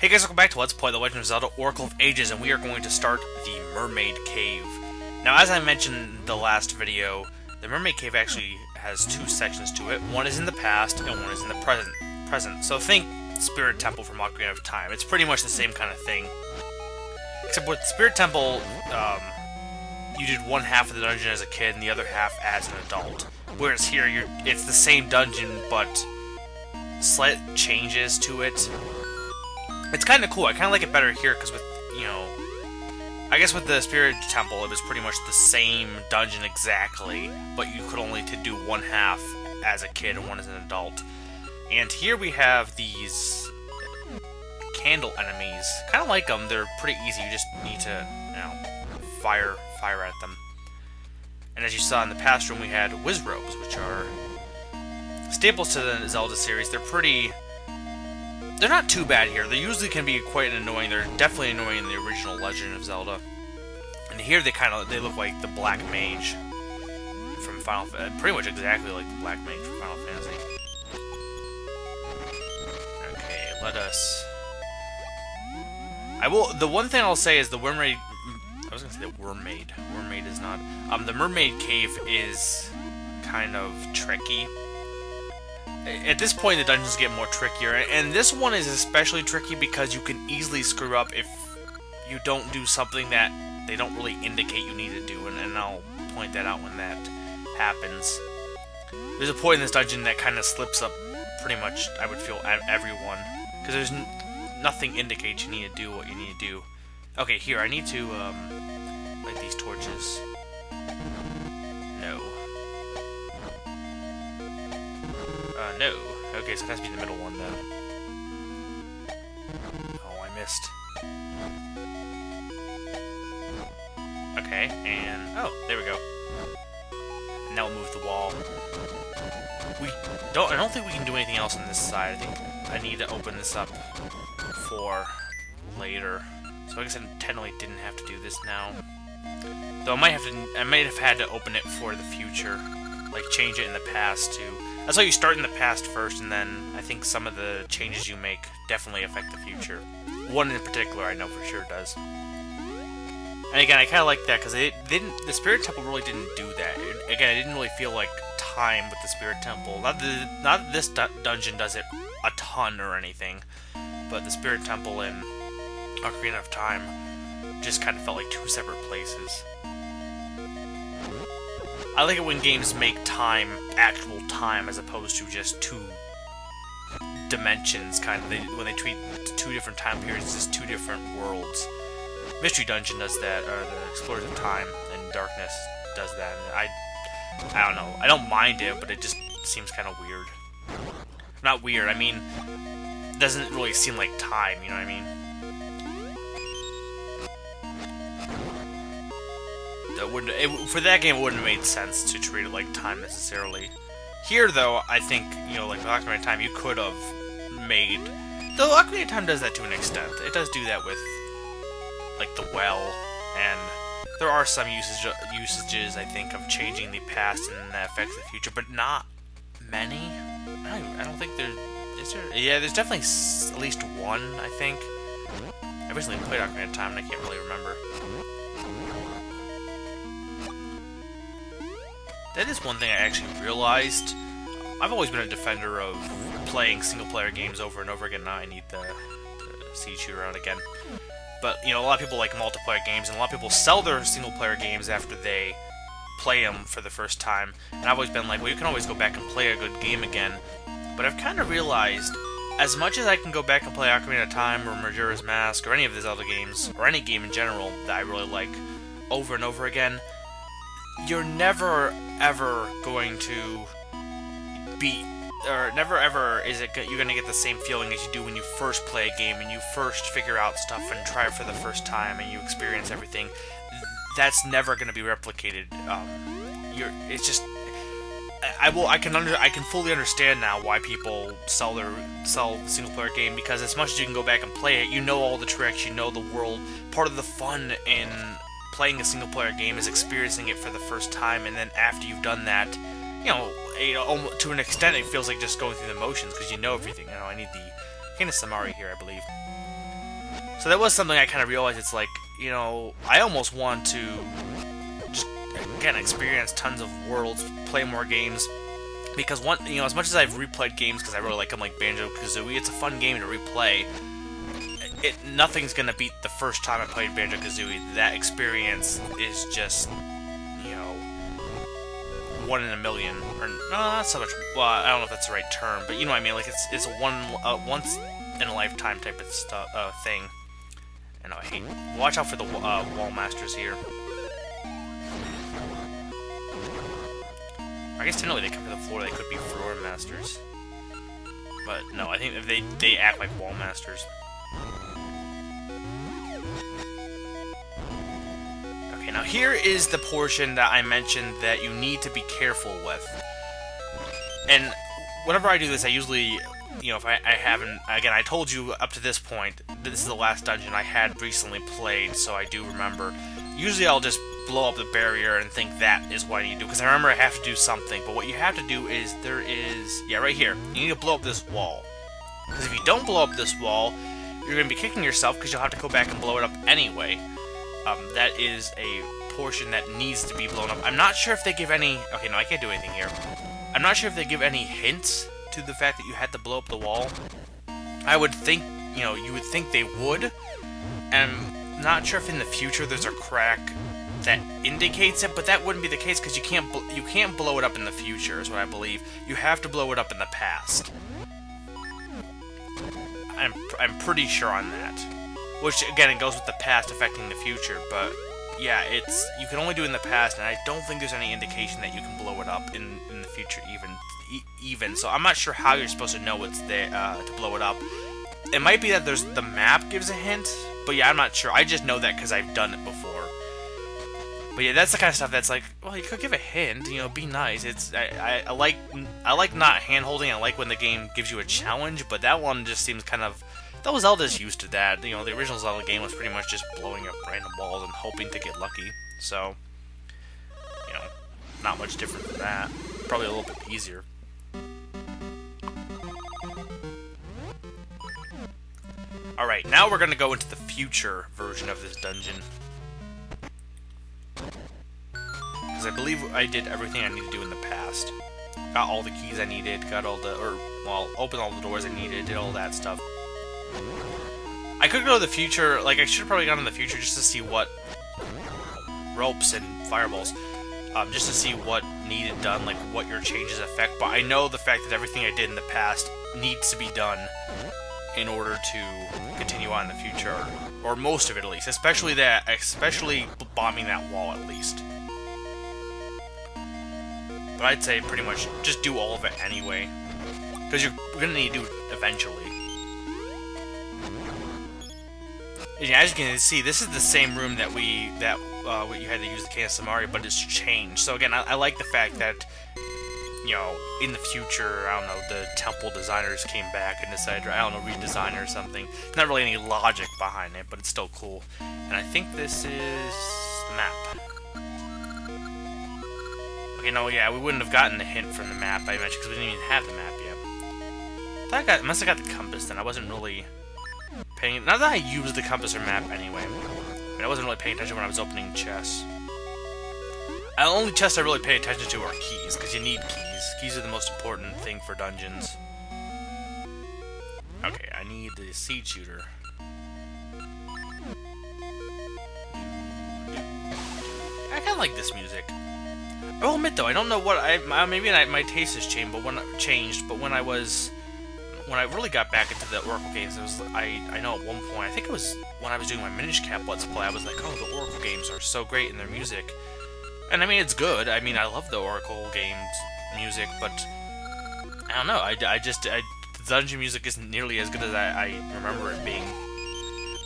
Hey guys, welcome back to Let's Play The Legend of Zelda Oracle of Ages, and we are going to start the Mermaid Cave. Now, as I mentioned in the last video, the Mermaid Cave actually has two sections to it. One is in the past, and one is in the present. So think Spirit Temple from Ocarina of Time. It's pretty much the same kind of thing. Except with Spirit Temple, you did one half of the dungeon as a kid, and the other half as an adult. Whereas here, it's the same dungeon, but slight changes to it. It's kind of cool. I kind of like it better here because with, I guess with the Spirit Temple, it was pretty much the same dungeon exactly, but you could only do one half as a kid and one as an adult. And here we have these candle enemies. Kind of like them. They're pretty easy. You just need to, fire at them. And as you saw in the past room, we had Wizrobes, which are staples to the Zelda series. They're not too bad here. They usually can be quite annoying. They're definitely annoying in the original Legend of Zelda. And here they look like the Black Mage from Final Fantasy. Pretty much exactly like the Black Mage from Final Fantasy. Okay, let us... The one thing I'll say is the Mermaid... I was gonna say the Mermaid. Mermaid is not... the Mermaid Cave is kind of tricky. At this point, the dungeons get more trickier, and this one is especially tricky because you can easily screw up if you don't do something that they don't really indicate you need to do, and I'll point that out when that happens. There's a point in this dungeon that kind of slips up pretty much, I would feel, everyone, because there's nothing indicates you need to do what you need to do. Okay, here, I need to light these torches. No. No. Okay, so it has to be the middle one, then. Oh, I missed. Okay, and... Oh, there we go. And now we'll move the wall. I don't think we can do anything else on this side. I think I need to open this up for later. So I guess I technically didn't have to do this now. Though I might have had to open it for the future. Like, change it in the past, too. That's why you start in the past first, and then I think some of the changes you make definitely affect the future. One in particular I know for sure does. And again, I kind of like that, because the Spirit Temple really didn't do that. Again, I didn't really feel like time with the Spirit Temple. Not that this dungeon does it a ton or anything, but the Spirit Temple in Ocarina of Time just kind of felt like two separate places. I like it when games make time actual time as opposed to just two dimensions, kind of. When they treat two different time periods as two different worlds. Mystery Dungeon does that, or the Explorers of Time and Darkness does that. And I don't know. I don't mind it, but it just seems kind of weird. Not weird, I mean, it doesn't really seem like time, you know what I mean? For that game, it wouldn't have made sense to treat it like time necessarily. Here, though, I think, like with Ocarina of Time, you could have made... Though Ocarina of Time does that to an extent. It does do that with, like, the well, and there are some usages, I think, of changing the past and that affects the future, but not many. I don't think there... Is there? Yeah, there's definitely at least one, I think. I recently played Ocarina of Time, and I can't really remember. That is one thing I actually realized. I've always been a defender of playing single-player games over and over again. Now I need the Siege Shooter out again. But, a lot of people like multiplayer games, and a lot of people sell their single-player games after they play them for the first time. And I've always been like, well, you can always go back and play a good game again. But I've kind of realized, as much as I can go back and play Ocarina of Time or Majora's Mask or any of the Zelda games, or any game in general that I really like over and over again, you're never ever going to beat, or never ever you're gonna get the same feeling as you do when you first play a game and you first figure out stuff and try it for the first time and you experience everything. That's never gonna be replicated. It's just, I can fully understand now why people sell the single player game, because as much as you can go back and play it, you know all the tricks, you know the world. Part of the fun in playing a single-player game is experiencing it for the first time, and then after you've done that, to an extent, it feels like just going through the motions, because you know everything. I need the Hina Samari here, I believe. So that was something I kind of realized. It's like, you know, I almost want to just, again, experience tons of worlds, play more games. Because, you know, as much as I've replayed games, because I really like them, like Banjo-Kazooie, it's a fun game to replay. Nothing's going to beat the first time I played Banjo-Kazooie. That experience is just, you know, 1 in a million. Or, no, not so much. Well, I don't know if that's the right term, but you know what I mean. Like, it's a once in a lifetime type of thing. And I hate. Watch out for the wall masters here. I guess technically they come to the floor. They could be floor masters, but no. I think they act like wall masters. Okay, now here is the portion that I mentioned that you need to be careful with. And whenever I do this, I usually, you know, if I haven't, again, I told you up to this point, this is the last dungeon I had recently played, so I do remember. Usually I'll just blow up the barrier and think that is what I need to do, because I remember I have to do something, but what you have to do is, yeah, right here, you need to blow up this wall. Because if you don't blow up this wall, you're going to be kicking yourself, because you'll have to go back and blow it up anyway. That is a portion that needs to be blown up. I'm not sure if they give any, okay, no, I can't do anything here. I'm not sure if they give any hints to the fact that you had to blow up the wall. I would think, you know, you would think they would. And I'm not sure if in the future there's a crack that indicates it, but that wouldn't be the case because you can't blow it up in the future, is what I believe. You have to blow it up in the past. I'm pretty sure on that. Which again, it goes with the past affecting the future, but yeah, you can only do it in the past, and I don't think there's any indication that you can blow it up in the future even. So I'm not sure how you're supposed to know it's there to blow it up. It might be that the map gives a hint, but yeah, I'm not sure. I just know that because I've done it before. But yeah, that's the kind of stuff that's like, well, you could give a hint, you know, be nice. I like not hand-holding. I like when the game gives you a challenge, but that one just seems kind of, though Zelda's used to that. You know, the original Zelda game was pretty much just blowing up random walls and hoping to get lucky. So, you know, not much different than that. Probably a little bit easier. Alright, now we're going to go into the future version of this dungeon. Because I believe I did everything I needed to do in the past. Got all the keys I needed, got all the, opened all the doors I needed, did all that stuff. I could go to the future, like I should have probably gone in the future just to see what ropes and fireballs, just to see what needed done, like what your changes affect, but I know the fact that everything I did in the past needs to be done in order to continue on in the future, or most of it at least, especially bombing that wall at least. But I'd say pretty much just do all of it anyway, because you're gonna need to do it eventually. And as you can see, this is the same room that what you had to use the Cane of Samaria, but it's changed. So again, I like the fact that, you know, in the future, I don't know, the temple designers came back and decided, I don't know, redesign it or something. Not really any logic behind it, but it's still cool. And I think this is the map. Okay, no, yeah, we wouldn't have gotten the hint from the map I mentioned because we didn't even have the map yet. I must have got the compass then. I wasn't really paying. Not that I used the compass or map anyway. I mean, I wasn't really paying attention when I was opening chests. The only chests I really pay attention to are keys, because you need keys. Keys are the most important thing for dungeons. Okay, I need the seed shooter. I kind of like this music. I will admit though, I don't know what maybe my taste has changed, but when I really got back into the Oracle games, it was I know at one point, I think it was when I was doing my Minish Cap Let's Play, I was like, oh, the Oracle games are so great in their music. And I mean, it's good. I mean, I love the Oracle games music, but I don't know. The dungeon music isn't nearly as good as I remember it being.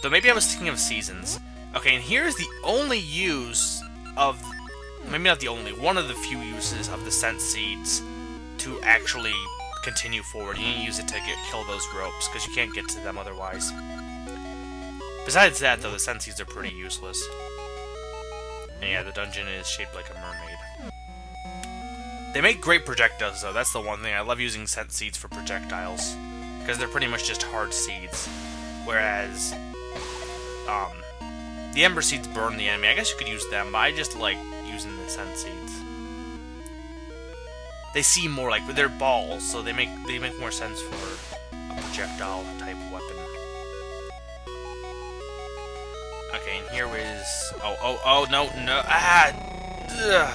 Though maybe I was thinking of Seasons. Okay, and here's the only use of, maybe not the only, one of the few uses of the scent seeds to actually continue forward. You need to use it to kill those ropes, because you can't get to them otherwise. Besides that, though, the scent seeds are pretty useless. And yeah, the dungeon is shaped like a mermaid. They make great projectiles, though. That's the one thing. I love using scent seeds for projectiles, because they're pretty much just hard seeds. Whereas the Ember Seeds burn the enemy. I guess you could use them, but I just like using the Scent Seeds. They seem more like they're balls, so they make more sense for a projectile type weapon. Okay, and here is oh no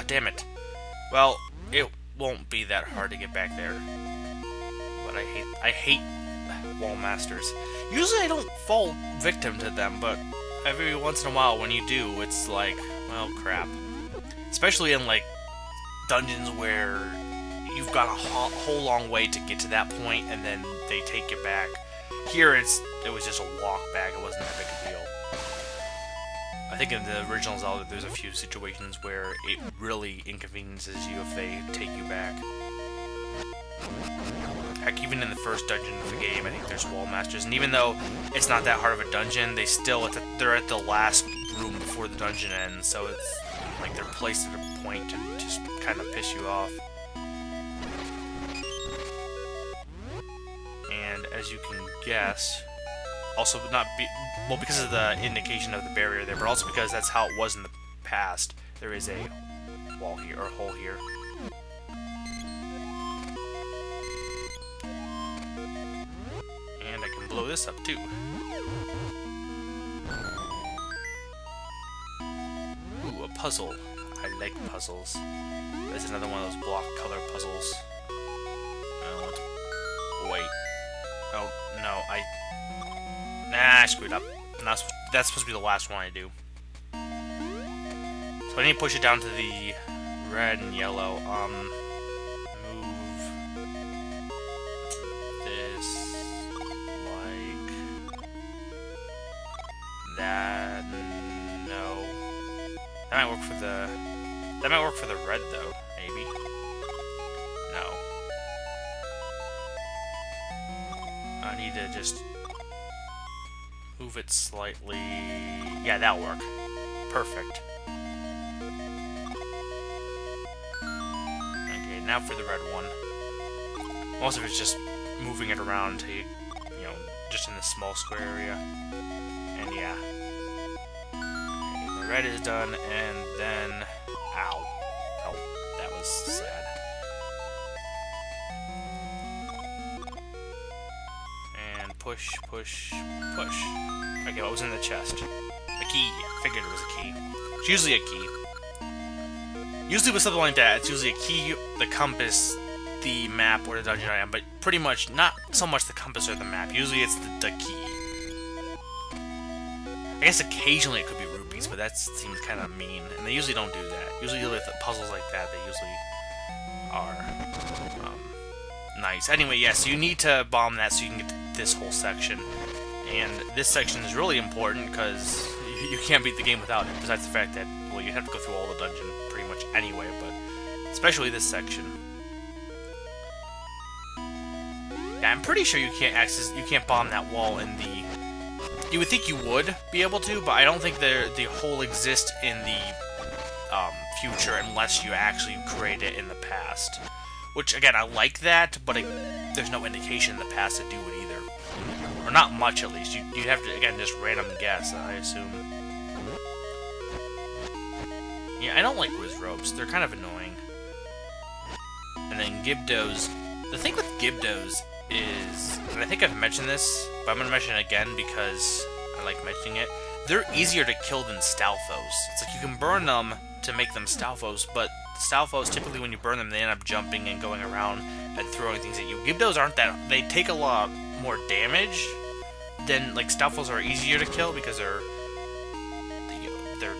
damn it. Well, it won't be that hard to get back there. But I hate wall masters. Usually I don't fall victim to them, but every once in a while when you do, it's like, well, crap. Especially in like dungeons where you've got a whole long way to get to that point, and then they take you back. Here, it was just a walk back. It wasn't that big a deal. I think in the original Zelda, there's a few situations where it really inconveniences you if they take you back. Heck, even in the first dungeon of the game, I think there's wall masters, and even though it's not that hard of a dungeon, they're at the last room before the dungeon ends, so it's like they're placed at a point to just kind of piss you off. And as you can guess, also well, because of the indication of the barrier there, but also because that's how it was in the past, there is a wall here, or a hole here. And I can blow this up too. Ooh, a puzzle. I like puzzles. There's another one of those block color puzzles. Wait. Oh, no, I screwed up. That's supposed to be the last one I do. So I need to push it down to the red and yellow. Move this like that. No. That might work for the red though, maybe. No. I need to just move it slightly. Yeah, that'll work. Perfect. Okay, now for the red one. Most of it's just moving it around to, just in the small square area. And yeah. Okay, the red is done, and then... Ow. Oh, that was sad. Push, push, push. Okay, what was in the chest? A key. I figured it was a key. It's usually a key. Usually with something like that, it's usually a key, the compass, the map, or the dungeon item, but pretty much not so much the compass or the map. Usually it's the key. I guess occasionally it could be rupees, but that seems kind of mean, and they usually don't do that. Usually with puzzles like that, they usually are nice. Anyway, yeah, so you need to bomb that so you can get to this whole section, and this section is really important because you can't beat the game without it, besides the fact that, well, you have to go through all the dungeon pretty much anyway, but especially this section. Yeah, I'm pretty sure you can't bomb that wall in the... You would think you would be able to, but I don't think the hole exists in the future unless you actually create it in the past. Which, again, I like that, but there's no indication in the past to do it either. Or not much, at least. You'd have to, again, just random guess, I assume. Yeah, I don't like whiz ropes. They're kind of annoying. And then Gibdos. The thing with Gibdos is, and I think I've mentioned this, but I'm going to mention it again because I like mentioning it. They're easier to kill than Stalfos. It's like you can burn them to make them Stalfos, but Stalfos, typically when you burn them, they end up jumping and going around and throwing things at you. Gibdos aren't that... They take a lot more damage than, like, Stalfos are easier to kill because they're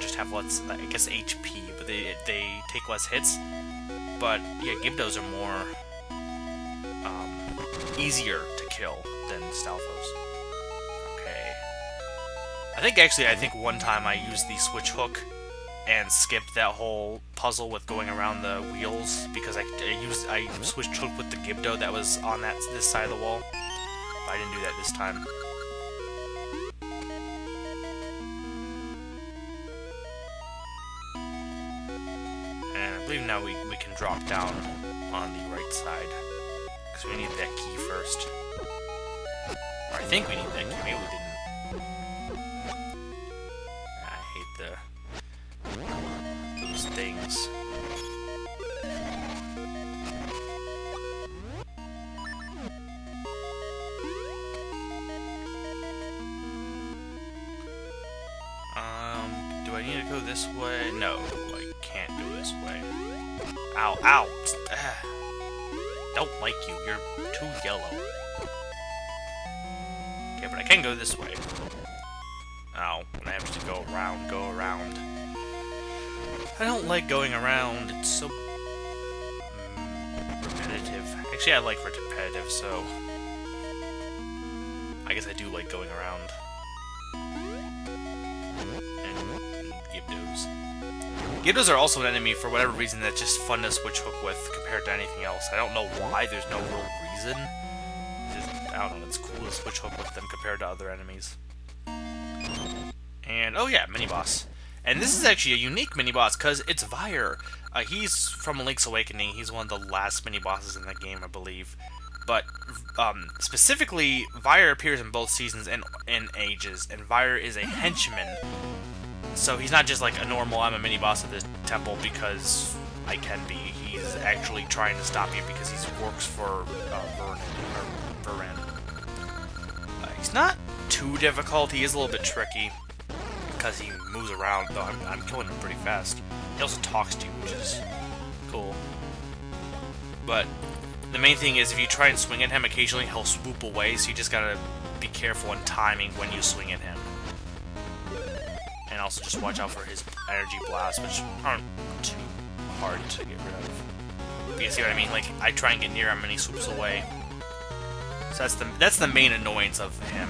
just have less, I guess, HP, but they take less hits. But, yeah, Gibdos are more easier to kill than Stalfos. Okay. I think one time I used the switch hook and skipped that whole puzzle with going around the wheels because I switched hook with the Gibdo that was on this side of the wall. But I didn't do that this time. And I believe now we can drop down on the right side because we need that key first. Or I think we need that key. Maybe we didn't. things. Do I need to go this way? No, I can't go this way. Ow, ow! Don't like you, you're too yellow. Okay, but I can go this way. Ow, and I have to go around. I don't like going around, it's so repetitive. Actually, I like repetitive, so I guess I do like going around. Gyptos are also an enemy for whatever reason that's just fun to switch hook with compared to anything else. I don't know why, there's no real reason. Just, I don't know, it's cool to switch hook with them compared to other enemies. And, oh yeah, mini-boss. And this is actually a unique mini-boss, because it's Vyre. He's from Link's Awakening, he's one of the last mini-bosses in the game, I believe. But, specifically, Vyre appears in both seasons and in Ages, and Vyre is a henchman. So he's not just like a normal, I'm a mini-boss of this temple because I can be. He's actually trying to stop you because he works for Verran. He's not too difficult, he is a little bit tricky because he moves around, though I'm killing him pretty fast. He also talks to you, which is cool. But the main thing is if you try and swing at him, occasionally he'll swoop away, so you just gotta be careful in timing when you swing at him. And also just watch out for his energy blasts, which aren't too hard to get rid of. But you see what I mean? Like, I try and get near him and he swoops away. So that's the main annoyance of him.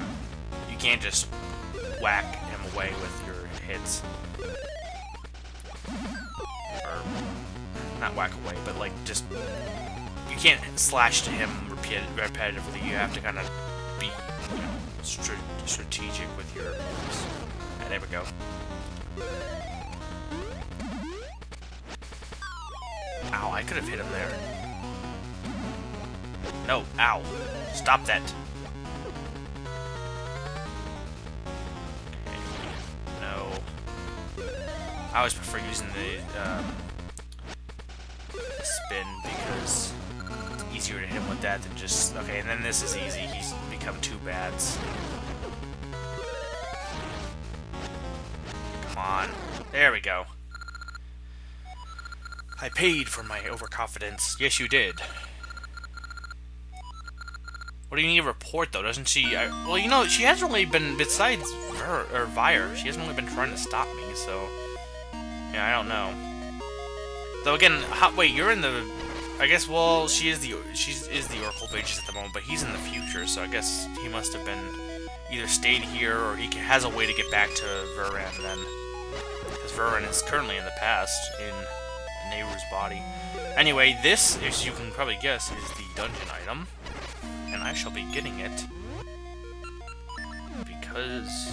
You can't just whack him away with your hits. Or, not whack away, but like, just... You can't slash to him repetitively. You have to kind of be, you know, strategic with your moves. There we go. Ow, I could have hit him there. No, ow. Stop that. Okay. No. I always prefer using the spin because it's easier to hit him with that than just... Okay, and then this is easy. He's become 2 bads. On. There we go. I paid for my overconfidence. Yes, you did. What do you need to report, though? Doesn't she... well, you know, she hasn't really been... Besides Vyre, she hasn't really been trying to stop me, so... Yeah, I don't know. Though, again, wait, you're in the... I guess, well, she is the Oracle of Ages at the moment, but he's in the future, so I guess he must have been... Either stayed here, or he has a way to get back to Verran, then. Because Verran is currently in the past, in Nehru's body. Anyway, this, as you can probably guess, is the dungeon item. And I shall be getting it. Because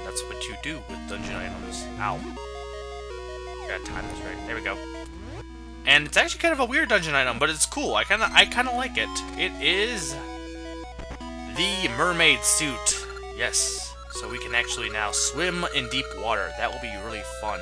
that's what you do with dungeon items. Ow. Gotta time this right. There we go. And it's actually kind of a weird dungeon item, but it's cool. I kinda like it. It is the mermaid suit. Yes. So we can actually now swim in deep water. That will be really fun.